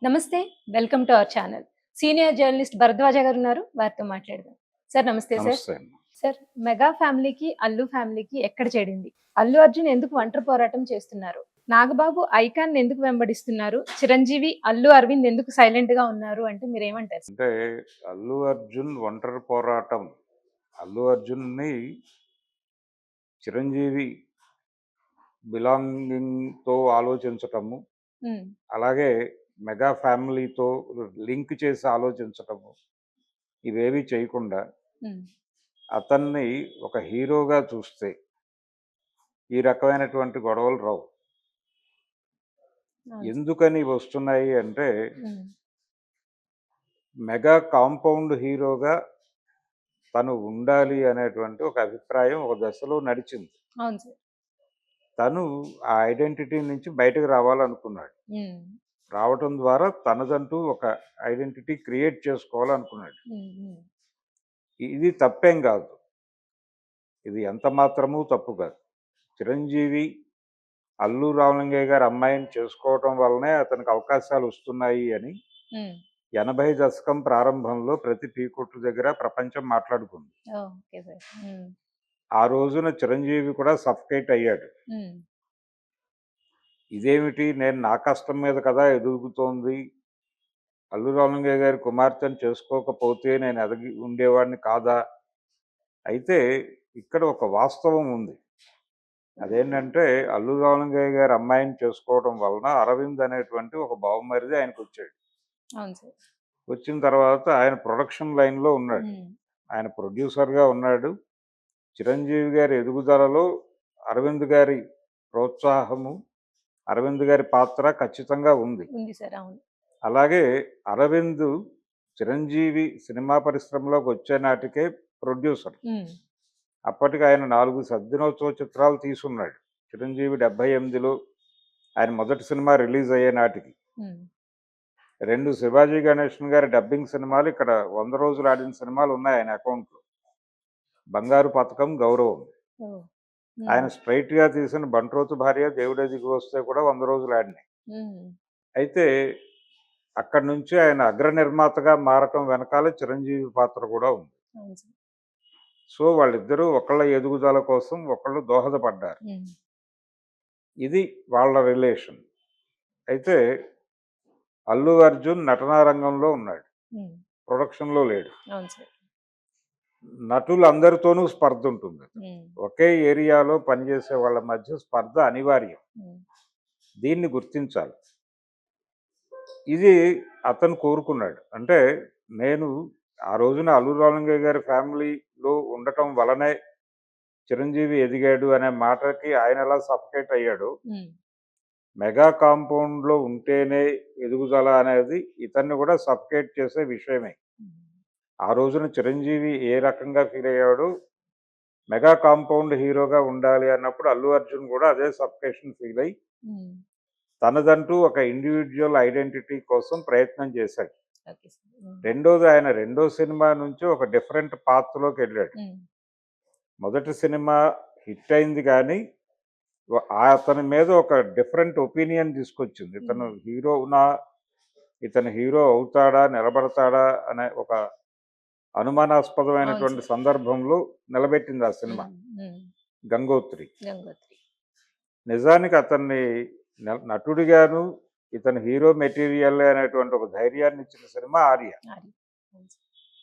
నమస్తే. Welcome to our channel. Senior journalist Bharadwaj garu ఉన్నారు. వారితో మాట్లాడదాం. సార్ నమస్తే సార్. నమస్తే అండి. సార్ మెగా ఫ్యామిలీకి, అల్లు ఫ్యామిలీకి ఎక్కడ చెడింది? అల్లు అర్జున్ ఎందుకు ఒంటరి పోరాటం చేస్తున్నారు? నాగబాబు ఐకాన్ ఎందుకు వెంబడిస్తున్నారు? చిరంజీవి, అల్లు అరవింద్ ఎందుకు సైలెంట్ గా ఉన్నారు అంటే మీరేమంటారు? అంటే అల్లు అర్జున్ ఒంటరి పోరాటం. అల్లు అర్జున్‌ని చిరంజీవి బిలాంగింగ్‌తో ఆలోచించటము, హ్మ్. అలాగే మెగా ఫ్యామిలీతో లింక్ చేసి ఆలోచించటము, ఇవేవి చేయకుండా హ్మ్. అతన్ని ఒక హీరోగా చూస్తే ఈ రకమైనటువంటి గొడవలు రావు. అవును. ఎందుకని వస్తున్నాయి అంటే హ్మ్. మెగా కాంపౌండ్ హీరోగా తను ఉండాలి అనేటువంటి ఒక అభిప్రాయం ఒక దశలో నడిచింది. అవును సార్. తను ఆ ఐడెంటిటీ నుంచి బయటకు రావాలనుకున్నాడు. హ్మ్. రావటం ద్వారా తనదంటూ ఒక ఐడెంటిటీ క్రియేట్ చేసుకోవాలనుకున్నాడు. హ్మ్. హ్మ్. ఇది తప్పేం కాదు. ఇది ఎంత మాత్రమూ తప్పు కాదు. చిరంజీవి అల్లు రామలింగయ్య గారి అమ్మాయిని చేసుకోవటం వల్లనే అతనికి అవకాశాలు వస్తున్నాయి అని హ్మ్. 80 దశకం ప్రారంభంలో ప్రతి టీ కొట్టు దగ్గర ప్రపంచం మాట్లాడుకుంది. Okay sir. హ్మ్. ఆ రోజున చిరంజీవి కూడా సఫకేట్ అయ్యాడు. హ్మ్. ఇదేమిటి, నేను నా కష్టం మీద కదా ఎదుగుతోంది, అల్లు రామలింగయ్య గారి కుమార్తెను చేసుకోకపోతే నేను ఎదిగి ఉండేవాడిని కాదా? అయితే ఇక్కడ ఒక వాస్తవం ఉంది. అదేంటంటే అల్లు రామలింగయ్య గారి అమ్మాయిని చేసుకోవడం వలన అరవింద్ అనేటువంటి ఒక బావమరిది ఆయనకు వచ్చాడు. అవును సార్. వచ్చిన తర్వాత ఆయన ప్రొడక్షన్ లైన్‌లో ఉన్నాడు. హ్మ్. ఆయన ప్రొడ్యూసర్‌గా ఉన్నాడు. చిరంజీవి గారి ఎదుగుదలలో అరవింద్ గారి ప్రోత్సాహము, అరవింద్ గారి పాత్ర ఖచ్చితంగా ఉంది. ఉంది సార్. అవును. అలాగే అరవింద్ చిరంజీవి సినిమా పరిశ్రమలోకి వచ్చే నాటికే ప్రొడ్యూసర్. హ్మ్. అప్పటికి ఆయన 4 సద్దినోత్సవ చిత్రాలు తీసున్నాడు. చిరంజీవి 78లో ఆయన మొదటి సినిమా రిలీజ్ అయ్యే నాటికి. హ్మ్. 2 శివాజీ గణేషన్ గారి డబ్బింగ్ సినిమాలు, ఇక్కడ 100 రోజులు ఆడిన సినిమాలు ఉన్నాయి ఆయన అకౌంట్‌లో. 'బంగారు పతకం', 'గౌరవం'. ఓహ్! ఆయన హ్మ్. స్ట్రెయిట్‌గా తీసిన 'బంట్రోతు భార్య', 'దేవుడే దిగివస్తే' కూడా 100 రోజులు ఆడినాయి. హ్మ్. అయితే అక్కడి నుంచి ఆయన అగ్ర నిర్మాతగా మారటం వెనకాల చిరంజీవి పాత్ర కూడా ఉంది. అవును సార్. సో వాళ్ళిద్దరూ ఒకళ్ళ ఎదుగుదల కోసం ఒకళ్ళు దోహదపడ్డారు. హ్మ్. ఇది వాళ్ళ రిలేషన్. అయితే అల్లు అర్జున్ నటనా రంగంలో ఉన్నాడు. హ్మ్. ప్రొడక్షన్‌లో లేడు. అవును సార్. నటులందరితోనూ స్పర్ధ ఉంటుంది. హ్మ్. ఒకే ఏరియాలో పనిచేసే వాళ్ళ మధ్య స్పర్ధ అనివార్యం. హ్మ్. దీన్ని గుర్తించాలి. ఇది అతను కోరుకున్నాడు. అంటే నేను ఆ రోజున అల్లు రామలింగయ్య గారి ఫ్యామిలీలో ఉండటం వలనే చిరంజీవి ఎదిగాడు అనే మాటకి ఆయన ఎలా సఫకేట్ అయ్యాడో, హ్మ్. మెగా కాంపౌండ్‌లో ఉంటేనే ఎదుగుదల అనేది ఇతన్ని కూడా సఫకేట్ చేసే విషయమే. హ్మ్. ఆ రోజున చిరంజీవి ఏ రకంగా ఫీల్ అయ్యాడో, మెగా కాంపౌండ్ హీరోగా ఉండాలి అన్నప్పుడు అల్లు అర్జున్ కూడా అదే సఫికేషన్ ఫీల్ అయ్యి హ్మ్. తనదంటూ ఒక ఇండివిడ్యువల్ ఐడెంటిటీ కోసం ప్రయత్నం చేశాడు. Okay sir. హ్మ్. రెండోది, ఆయన రెండో సినిమా నుంచి ఒక డిఫరెంట్ పాత్‌లోకి వెళ్ళాడు. హ్మ్. మొదటి సినిమా హిట్ అయింది కానీ అతని మీద ఒక డిఫరెంట్ ఒపీనియన్ తీసుకొచ్చింది. ఇతను హ్మ్. హీరోనా? ఇతను హీరో అవుతాడా? నిలబడతాడా? అనే ఒక అవును అనుమానాస్పదమైనటువంటి సార్. సందర్భంలో నిలబెట్టింది ఆ సినిమా హ్మ్. హ్మ్. 'గంగోత్రి'. గంగోత్రి. నిజానికి అతన్ని నటుడిగాను, ఇతను హీరో మెటీరియలే అనేటువంటి ఒక ధైర్యాన్ని ఇచ్చిన సినిమా 'ఆర్య'. ఆరి. అవును సార్.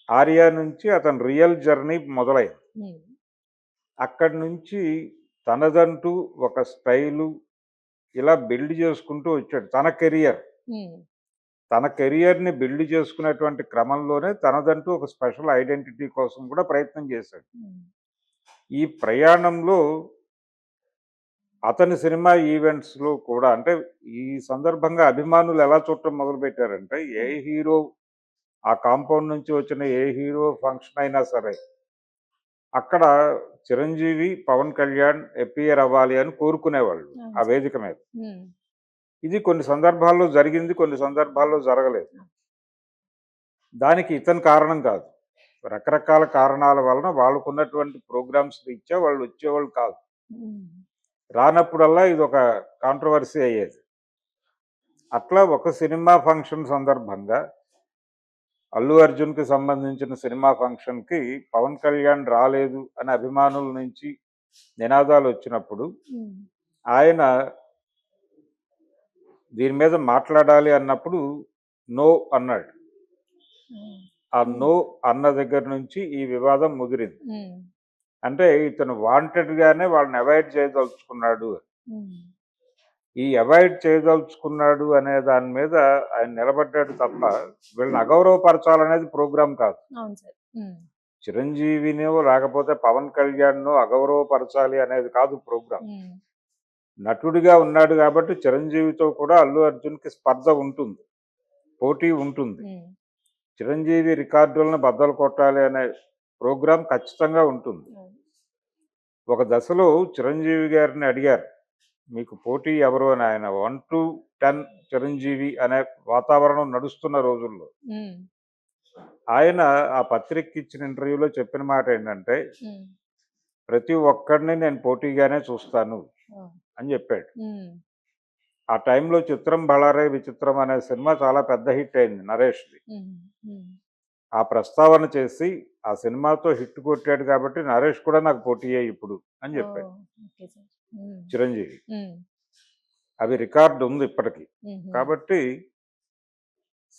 'ఆర్య' నుంచి అతని రియల్ జర్నీ మొదలైంది. హ్మ్. అక్కడి నుంచి తనదంటూ ఒక స్టైలు ఇలా బిల్డ్ చేసుకుంటూ వచ్చాడు. హ్మ్. తన కెరియర్‌ని బిల్డ్ చేసుకునేటువంటి క్రమంలోనే తనదంటూ ఒక స్పెషల్ ఐడెంటిటీ కోసం కూడా ప్రయత్నం చేశాడు. హ్మ్. ఈ ప్రయాణంలో అతని సినిమా ఈవెంట్స్‌లో కూడా, అంటే ఈ సందర్భంగా అభిమానులు ఎలా చూడటం మొదలుపెట్టారంటే, ఏ హ్మ్. హీరో ఆ కాంపౌండ్ నుంచి వచ్చిన ఏ హీరో ఫంక్షన్ అయినా సరే, అక్కడ చిరంజీవి, పవన్ కళ్యాణ్ అపియర్ అవ్వాలి అని కోరుకునేవాళ్ళు అవును ఆ సార్. వేదిక మీద. హ్మ్. ఇది కొన్ని సందర్భాల్లో జరిగింది, కొన్ని సందర్భాల్లో జరగలేదు. ఆ! దానికి ఇతను కారణం కాదు. రకరకాల కారణాల వలన వాళ్ళకున్నటువంటి ప్రోగ్రామ్స్ రీత్యా వాళ్ళు వచ్చేవాళ్ళు కాదు. హ్మ్. రానప్పుడల్లా ఇదొక కాంట్రోవర్సీ అయ్యేది. అట్లా ఒక సినిమా ఫంక్షన్ సందర్భంగా అల్లు అర్జున్‌కి సంబంధించిన సినిమా ఫంక్షన్‌కి పవన్ కళ్యాణ్ రాలేదు అని అభిమానుల నుంచి నినాదాలొచ్చినప్పుడు హ్మ్. ఆయన దీని మీద మాట్లాడాలి అన్నప్పుడు నో అన్నాడు. హ్మ్. ఆ హ్మ్. నో అన్న దగ్గర నుంచి ఈ వివాదం ముదిరింది. హ్మ్. అంటే ఇతను వాంటెడ్‌గానే వాళ్ళని అవాయిడ్ చేయదలుచుకున్నాడు. హ్మ్. ఈ అవాయిడ్ చేయదలుచుకున్నాడు అనే దాని మీద ఆయన నిలబడ్డాడు తప్ప వీళ్ళని అగౌరవపరచాలనేది ప్రోగ్రామ్ కాదు. అవును సార్. హ్మ్. చిరంజీవినో లేకపోతే పవన్ కళ్యాణ్‌నో అగౌరవపరచాలి అనేది కాదు ప్రోగ్రామ్. హ్మ్. నటుడిగా ఉన్నాడు కాబట్టి చిరంజీవితో కూడా అల్లు అర్జున్‌కి స్పర్ధ ఉంటుంది. పోటీ ఉంటుంది. హ్మ్. చిరంజీవి రికార్డులను బద్దలు కొట్టాలి అనే ప్రోగ్రామ్ ఖచ్చితంగా ఉంటుంది. అవును. ఒక దశలో చిరంజీవి గారిని అడిగారు. మీకు పోటీ ఎవరు అని ఆయన 1-10 చిరంజీవి అనే వాతావరణం నడుస్తున్న రోజుల్లో. హ్మ్. ఆయన ఆ పత్రికకి ఇచ్చిన ఇంటర్వ్యూలో చెప్పిన మాట ఏంటంటే, హ్మ్. ప్రతి ఒక్కడిని నేను పోటీగానే చూస్తాను ఓహ్! అని చెప్పాడు. హ్మ్. ఆ టైంలో 'చిత్రం బళారే విచిత్రం' అనే సినిమా చాలా పెద్ద హిట్ అయింది నరేష్‌ది. హ్మ్. హ్మ్. ఆ ప్రస్తావన చేసి ఆ సినిమాతో హిట్ కొట్టాడు కాబట్టి నరేష్ కూడా నాకు పోటీయే ఇప్పుడు అని చెప్పాడు ఓహ్! Okay sir. హ్మ్. చిరంజీవి. హ్మ్. అవి రికార్డ్ ఉంది ఇప్పటికి. హుహు. కాబట్టి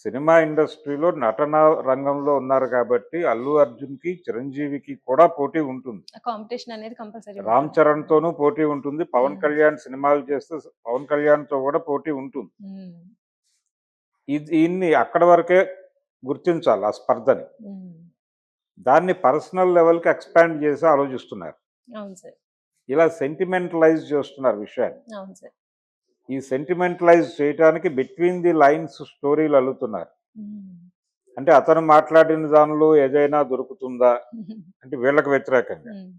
సినిమా ఇండస్ట్రీలో నటన రంగంలో ఉన్నారు కాబట్టి అల్లు అర్జున్‌కి, చిరంజీవికి కూడా పోటీ ఉంటుంది. ఆ కాంపిటీషన్ అనేది కంపల్సరీ రామ్ ఉంటుంది. చరణ్‌తోనూ పోటీ ఉంటుంది. పవన్ హ్మ్. కళ్యాణ్ సినిమాలు చేస్తే పవన్ కళ్యాణ్‌తో కూడా పోటీ ఉంటుంది. హ్మ్. దీన్ని అక్కడి వరకే గుర్తించాలి ఆ స్పర్ధని. హ్మ్. దాన్ని పర్సనల్ లెవెల్‌కి ఎక్స్‌పాండ్ చేసి ఆలోచిస్తున్నారు. అవును సార్. ఇలా సెంటిమెంటలైజ్ చేస్తున్నారు విషయాన్ని. అవును సార్. ఈ సెంటిమెంటలైజ్ చేయటానికి బిట్వీన్ ది లైన్స్ స్టోరీలు అల్లుతున్నారు. హ్మ్. అంటే అతను మాట్లాడిన దానిలో ఏదైనా దొరుకుతుందా? హుహు. అంటే వీళ్ళకి వ్యతిరేకంగా. హ్మ్.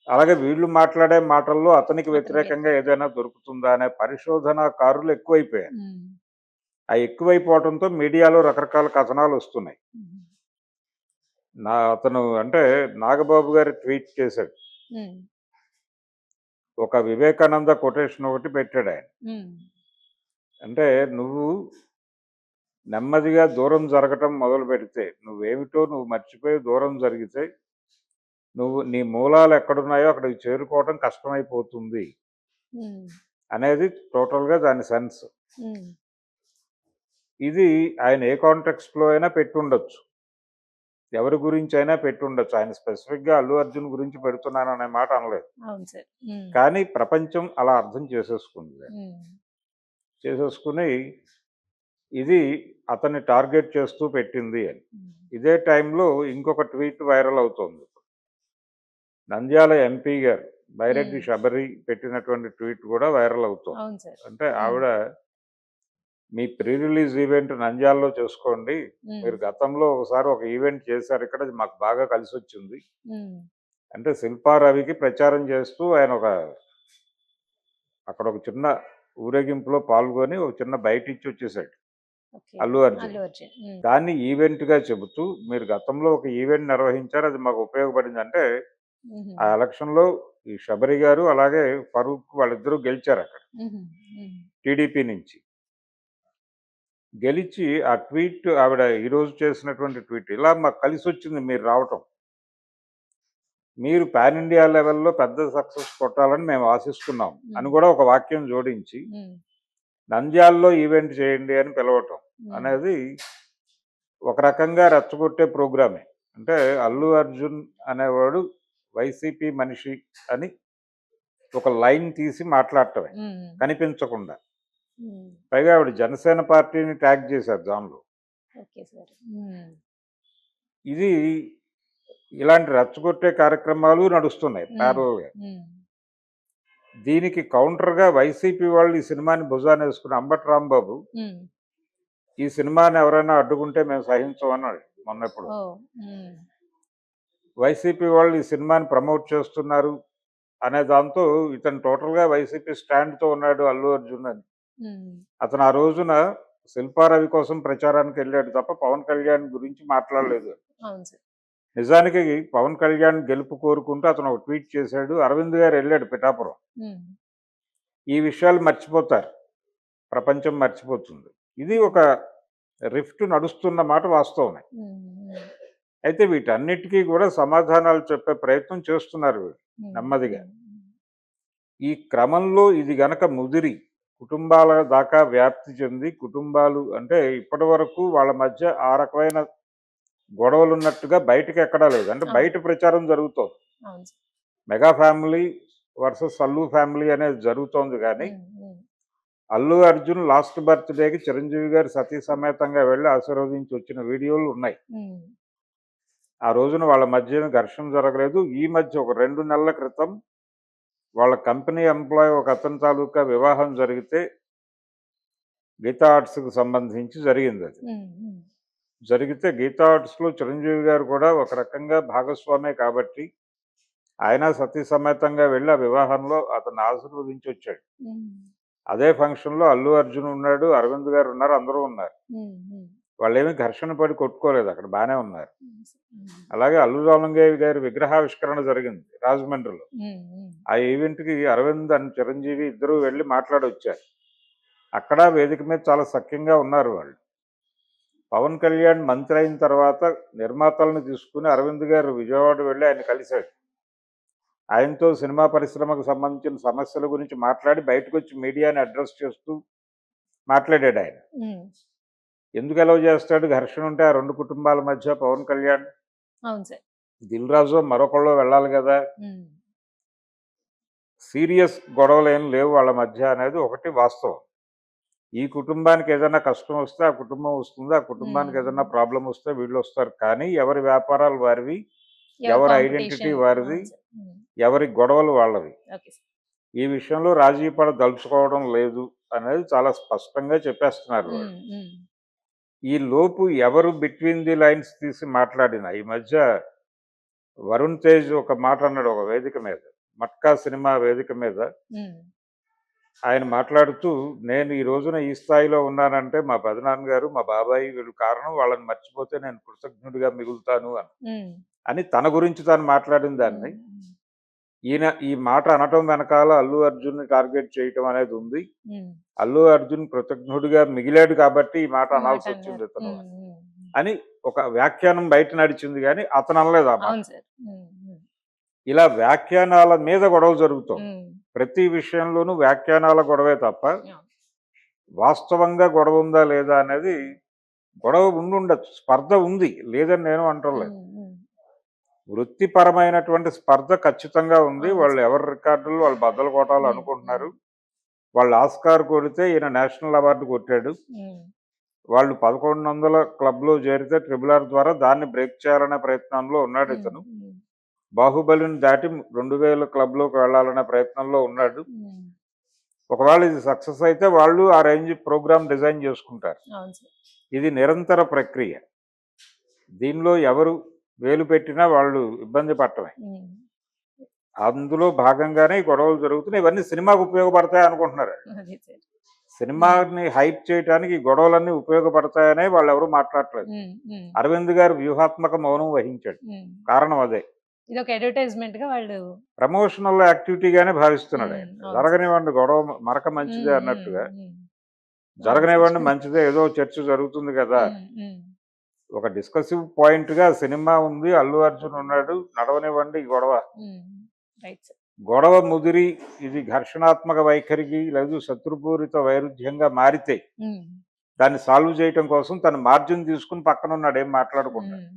అలాగే వీళ్ళు మాట్లాడే మాటల్లో అతనికి అతనికి వ్యతిరేకంగా వ్యతిరేకంగా. ఏదైనా దొరుకుతుందా అనే పరిశోధనాకారులు ఎక్కువైపోయారు. హ్మ్. ఆ ఎక్కువైపోవటంతో మీడియాలో రకరకాల కథనాలొస్తున్నాయి. హుహు. అతను అంటే నాగబాబు గారు ట్వీట్ చేశాడు. హ్మ్. ఒక వివేకానంద కొటేషన్ ఒకటి పెట్టాడాయన. హ్మ్. అంటే నువ్వు నెమ్మదిగా దూరం జరగటం మొదలుపెడితే, నువ్వేమిటో నువ్వు మర్చిపోయి దూరం జరిగితే, నీ మూలాలు ఎక్కడున్నాయో అక్కడికి చేరుకోవటం కష్టమైపోతుంది హ్మ్. అనేది టోటల్‌గా దాని సెన్స్. హ్మ్. ఇది ఆయన ఏ కాంటెక్స్ట్‌లో అయినా పెట్టుండొచ్చు. ఎవరి గురించైనా పెట్టుండొచ్చు. ఆయన స్పెసిఫిక్‌గా అల్లు అర్జున్ గురించి పెడుతున్నాననే మాట అనలేదు. అవును సార్. హ్మ్. కానీ ప్రపంచం అలా అర్థం చేసేసుకుంది దాన్ని. హ్మ్. చేసేసుకుని ఇది అతన్ని టార్గెట్ చేస్తూ పెట్టింది అని. హ్మ్. ఇదే టైంలో ఇంకొక ట్వీట్ వైరల్ అవుతోంది. నంద్యాల ఎంపీ గారు బైరెడ్డి హ్మ్. శబరి పెట్టినటువంటి ట్వీట్ కూడా వైరల్ అవుతోంది. అవును సార్. అంటే హ్మ్. ఆవిడ మీ ప్రీ రిలీజ్ ఈవెంట్ నంద్యాలలో చేసుకోండి. హ్మ్. మీరు గతంలో ఒకసారి ఒక ఈవెంట్ చేశారు ఇక్కడ. అది మాకు బాగా కలిసొచ్చింది. హ్మ్. అంటే శిల్పా రవికి ప్రచారం చేస్తూ ఆయన అక్కడ ఒక చిన్న ఊరేగింపులో పాల్గొని ఒక చిన్న బైట్ ఇచ్చి వచ్చేసాడు ఓకే. అల్లు అర్జున్. అల్లు అర్జున్. హ్మ్. దాన్ని ఈవెంట్‌గా చెబుతూ మీరు గతంలో ఒక ఈవెంట్ నిర్వహించారు. అది మాకు ఉపయోగపడింది. అంటే హుహు. ఆ ఎలక్షన్‌లో ఈ శబరి గారు అలాగే ఫరూక్ వాళ్ళిద్దరూ గెలిచారక్కడ హుహు. హ్మ్. టీడీపీ నుంచి. గెలిచి ఆ ట్వీట్ ఆవిడ ఈరోజు చేసినటువంటి ట్వీట్ ఇలా మాకు కలిసొచ్చింది మీరు రావటం. మీరు పాన్ ఇండియా లెవెల్‌లో పెద్ద సక్సెస్ కొట్టాలని మేము ఆశిస్తున్నాం అని హ్మ్. కూడా ఒక వాక్యం జోడించి హ్మ్. నంద్యాలలో ఈవెంట్ చేయండి అని పిలవటం హ్మ్. అనేది ఒక రకంగా రెచ్చగొట్టే ప్రోగ్రామే. అంటే అల్లు అర్జున్ అనేవాడు వైసీపీ మనిషి అని ఒక లైన్ తీసి మాట్లాడటమే హ్మ్. కనిపించకుండా. హ్మ్. పైగా ఆవిడ జనసేన పార్టీని ట్యాగ్ చేశారు దానిలో. Okay sir. హ్మ్. ఇది ఇలాంటి రెచ్చగొట్టే కార్యక్రమాలు నడుస్తున్నాయి హ్మ్. ప్యారలల్‌గా. హ్మ్. దీనికి కౌంటర్‌గా వైసీపీ వాళ్ళు ఈ సినిమాని భుజానేసుకుని అంబటి రాంబాబు హ్మ్. ఈ సినిమాని ఎవరైనా అడ్డుకుంటే మేము సహించం అన్నాడు మొన్నెప్పుడో. ఓహ్! హ్మ్. వైసీపీ వాళ్ళు ఈ సినిమాని ప్రమోట్ చేస్తున్నారు అనే దాంతో ఇతను టోటల్‌గా వైసీపీ స్టాండ్‌తో ఉన్నాడు అల్లు అర్జున్ అని. హ్మ్. అతను ఆ రోజున శిల్పారవి కోసం ప్రచారానికెళ్ళాడు తప్ప పవన్ కళ్యాణ్ గురించి మాట్లాడలేదు. అవును సార్. నిజానికి పవన్ కళ్యాణ్ గెలుపు కోరుకుంటూ అతను ఒక ట్వీట్ చేశాడు. అరవింద్ గారు ఎళ్ళాడు పిఠాపురం. హ్మ్. ఈ విషయాలు మర్చిపోతారు. ప్రపంచం మర్చిపోతుంది. ఇది ఒక రిఫ్ట్ నడుస్తున్న మాట వాస్తవమే. అయితే వీటన్నిటికీ కూడా సమాధానాలు చెప్పే ప్రయత్నం చేస్తున్నారు వీళ్ళు నెమ్మదిగా. ఈ క్రమంలో ఇది గనక ముదిరి కుటుంబాల దాకా వ్యాప్తి చెంది, కుటుంబాలు అంటే ఇప్పటి వరకు వాళ్ళ మధ్య ఆ రకమైన గొడవలు ఉన్నట్టుగా బయటకి ఎక్కడా లేదు. అంటే బయట ప్రచారం జరుగుతోంది. Mega family versus Allu family అనేది జరుగుతోంది కానీ అల్లు అర్జున్ లాస్ట్ బర్త్డేకి చిరంజీవి గారు సతీ సమేతంగా వెళ్ళి ఆశీర్వదించి వచ్చిన వీడియోలు ఉన్నాయి. ఆ రోజున వాళ్ళ మధ్య ఘర్షణ జరగలేదు. ఈ మధ్య ఒక 2 నెలల క్రితం వాళ్ళ కంపెనీ ఎంప్లాయ్ ఒక అతని తాలూకా వివాహం జరిగితే గీతా ఆర్ట్స్కి సంబంధించి జరిగింది. అది జరిగితే గీతా ఆర్ట్స్లో చిరంజీవి గారు కూడా ఒక రకంగా భాగస్వామే కాబట్టి ఆయన సతీ సమేతంగా వెళ్ళి ఆ వివాహంలో అతన్ని ఆశీర్వదించి వచ్చాడు. అదే ఫంక్షన్లో అల్లు అర్జున్ ఉన్నాడు, అరవింద్ గారు ఉన్నారు, అందరూ ఉన్నారు. వాళ్ళేమీ ఘర్షణ పడి కొట్టుకోలేదు, అక్కడ బాగానే ఉన్నారు. అలాగే అల్లు రామలింగయ్య గారి విగ్రహావిష్కరణ జరిగింది రాజమండ్రిలో. ఆ ఈవెంట్కి అరవింద్ అండ్ చిరంజీవి ఇద్దరూ వెళ్ళి మాట్లాడొచ్చారు. అక్కడ వేదిక మీద చాలా సఖ్యంగా ఉన్నారు వాళ్ళు. పవన్ కళ్యాణ్ మంత్రి అయిన తర్వాత నిర్మాతలను తీసుకుని అరవింద్ గారు విజయవాడ వెళ్ళి ఆయన కలిశాడు. ఆయనతో సినిమా పరిశ్రమకు సంబంధించిన సమస్యల గురించి మాట్లాడి బయటకు వచ్చి మీడియాని అడ్రస్ చేస్తూ మాట్లాడాడు ఆయన. ఎందుకు అలౌ చేస్తాడు ఘర్షణ ఉంటే ఆ 2 కుటుంబాల మధ్య? పవన్ కళ్యాణ్ దిల్ రాజు మరొకళ్ళు వెళ్ళాలి కదా. సీరియస్ గొడవలు ఏం లేవు వాళ్ళ మధ్య అనేది ఒకటి వాస్తవం. ఈ కుటుంబానికి ఏదైనా కష్టం వస్తే ఆ కుటుంబం వస్తుంది, ఆ కుటుంబానికి ఏదైనా ప్రాబ్లం వస్తే వీళ్ళు వస్తారు. కానీ ఎవరి వ్యాపారాలు వారివి, ఎవరి ఐడెంటిటీ వారిది, ఎవరి గొడవలు వాళ్ళవి. ఈ విషయంలో రాజీ పడదలుచుకోవడం లేదు అనేది చాలా స్పష్టంగా చెప్పేస్తున్నారు వాళ్ళు. ఈ లోపు ఎవరు బిట్వీన్ ది లైన్స్ తీసి మాట్లాడినా, ఈ మధ్య వరుణ్ తేజ్ ఒక మాట అన్నాడు ఒక వేదిక మీద, మట్కా సినిమా వేదిక మీద. ఆయన మాట్లాడుతూ, నేను ఈ రోజున ఈ స్థాయిలో ఉన్నానంటే మా పెదనాన్నగారు, మా బాబాయి వీళ్ళు కారణం, వాళ్ళని మర్చిపోతే నేను కృతజ్ఞుడిగా మిగులుతాను అని తన గురించి తాను మాట్లాడిన దాన్ని ఈయన ఈ మాట అనటం వెనకాల అల్లు అర్జున్ టార్గెట్ చేయటం అనేది ఉంది. అల్లు అర్జున్ కృతజ్ఞుడిగా మిగిలాడు కాబట్టి ఈ మాట అనాల్సి వచ్చింది ఇతను అని ఒక వ్యాఖ్యానం బయట నడిచింది, కానీ అతను అనలేదు ఆ మాట. ఇలా వ్యాఖ్యానాల మీద గొడవ జరుగుతుంది. ప్రతి విషయంలోనూ వ్యాఖ్యానాల గొడవే తప్ప వాస్తవంగా గొడవ ఉందా లేదా అనేది, గొడవ ఉండుండొచ్చు, స్పర్ధ ఉంది, లేదని నేను అంటలేదు. వృత్తిపరమైనటువంటి స్పర్ధ ఖచ్చితంగా ఉంది. వాళ్ళు ఎవరి రికార్డులు వాళ్ళు బద్దలు కొట్టాలి అనుకుంటున్నారు. వాళ్ళు ఆస్కార్ కొడితే ఈయన నేషనల్ అవార్డు కొట్టాడు. వాళ్ళు 1100 క్లబ్లో చేరితే RRR ద్వారా దాన్ని బ్రేక్ చేయాలనే ప్రయత్నంలో ఉన్నాడు ఇతను. బాహుబలిని దాటి 2000 క్లబ్లోకి వెళ్ళాలనే ప్రయత్నంలో ఉన్నాడు. ఒకవేళ ఇది సక్సెస్ అయితే వాళ్ళు ఆ రేంజ్ ప్రోగ్రామ్ డిజైన్ చేసుకుంటారు. ఇది నిరంతర ప్రక్రియ. దీనిలో ఎవరు వేలు పెట్టినా వాళ్ళు ఇబ్బంది పడటమే. అందులో భాగంగానే గొడవలు జరుగుతున్నాయి. ఇవన్నీ సినిమాకు ఉపయోగపడతాయి అనుకుంటున్నారు. సినిమాని హైప్ చేయడానికి ఈ గొడవలన్నీ ఉపయోగపడతాయనే వాళ్ళు ఎవరు మాట్లాడట్లేదు. అరవింద్ గారు వ్యూహాత్మక మౌనం వహించాడు. కారణం అదే. ఇదొక అడ్వర్టైజ్మెంట్ గా వాళ్ళు ప్రమోషనల్ యాక్టివిటీగానే భావిస్తున్నాడు ఆయన. జరగనివ్వండి గొడవ, మరక మంచిదే అన్నట్టుగా. జరగనివ్వండి మంచిదే, ఏదో చర్చ జరుగుతుంది కదా. ఒక డిస్కసివ్ పాయింట్ గా సినిమా ఉంది, అల్లు అర్జున్ ఉన్నాడు, నడవనివ్వండి ఈ గొడవ. గొడవ ముదిరి ఇది ఘర్షణాత్మక వైఖరికి లేదు శత్రుపూరిత వైరుధ్యంగా మారితే దాన్ని సాల్వ్ చేయటం కోసం తన మార్జిన్ తీసుకుని పక్కన ఉన్నాడు, ఏం మాట్లాడుకుంటాడు.